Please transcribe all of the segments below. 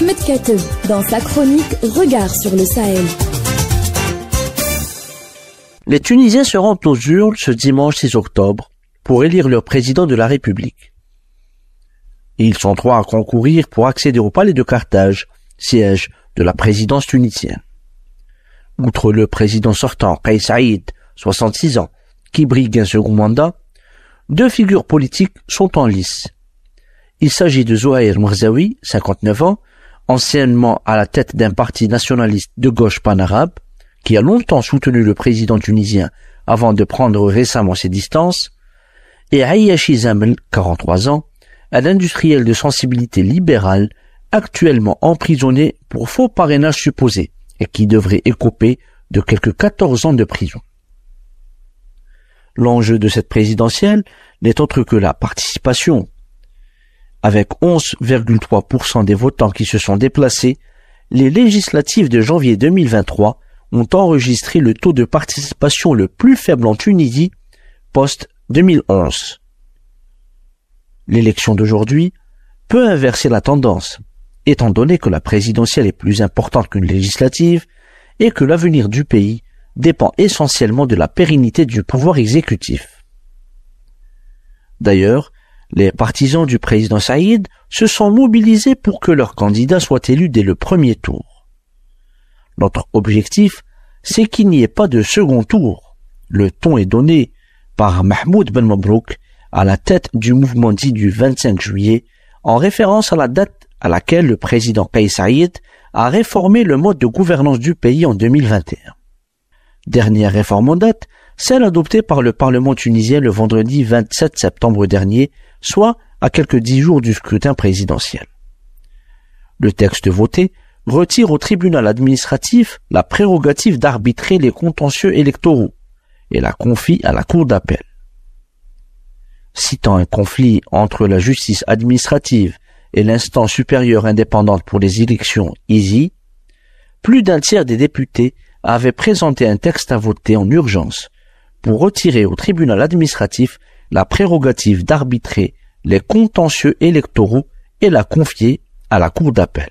Ahmed Kateb dans sa chronique Regard sur le Sahel. Les Tunisiens se rendent aux urnes ce dimanche 6 octobre pour élire leur président de la République. Ils sont 3 à concourir pour accéder au palais de Carthage, siège de la présidence tunisienne. Outre le président sortant, Kais Saïed, 66 ans, qui brigue un second mandat, 2 figures politiques sont en lice. Il s'agit de Zouhair Mrzaoui, 59 ans, anciennement à la tête d'un parti nationaliste de gauche pan-arabe, qui a longtemps soutenu le président tunisien avant de prendre récemment ses distances, et Ayachi Zamel, 43 ans, un industriel de sensibilité libérale, actuellement emprisonné pour faux parrainage supposé et qui devrait écoper de quelques 14 ans de prison. L'enjeu de cette présidentielle n'est autre que la participation. Avec 11,3% des votants qui se sont déplacés, les législatives de janvier 2023 ont enregistré le taux de participation le plus faible en Tunisie post-2011. L'élection d'aujourd'hui peut inverser la tendance, étant donné que la présidentielle est plus importante qu'une législative et que l'avenir du pays dépend essentiellement de la pérennité du pouvoir exécutif. D'ailleurs, les partisans du président Saïd se sont mobilisés pour que leur candidat soit élu dès le premier tour. Notre objectif, c'est qu'il n'y ait pas de second tour. Le ton est donné par Mahmoud Ben Mabrouk à la tête du mouvement dit du 25 juillet, en référence à la date à laquelle le président Kais Saïed a réformé le mode de gouvernance du pays en 2021. Dernière réforme en date, celle adoptée par le Parlement tunisien le vendredi 27 septembre dernier, soit à quelques 10 jours du scrutin présidentiel. Le texte voté retire au tribunal administratif la prérogative d'arbitrer les contentieux électoraux et la confie à la cour d'appel. Citant un conflit entre la justice administrative et l'instance supérieure indépendante pour les élections ISI, plus d'un tiers des députés avaient présenté un texte à voter en urgence pour retirer au tribunal administratif la prérogative d'arbitrer les contentieux électoraux et la confier à la cour d'appel.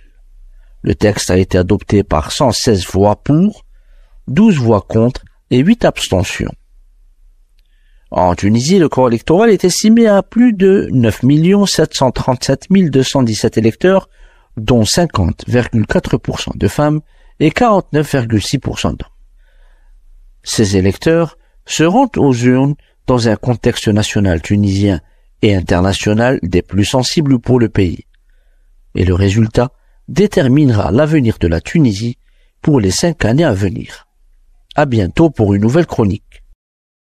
Le texte a été adopté par 116 voix pour, 12 voix contre et 8 abstentions. En Tunisie, le corps électoral est estimé à plus de 9 737 217 électeurs, dont 50,4% de femmes et 49,6% d'hommes. Ces électeurs se rendent aux urnes dans un contexte national tunisien et international des plus sensibles pour le pays. Et le résultat déterminera l'avenir de la Tunisie pour les 5 années à venir. À bientôt pour une nouvelle chronique.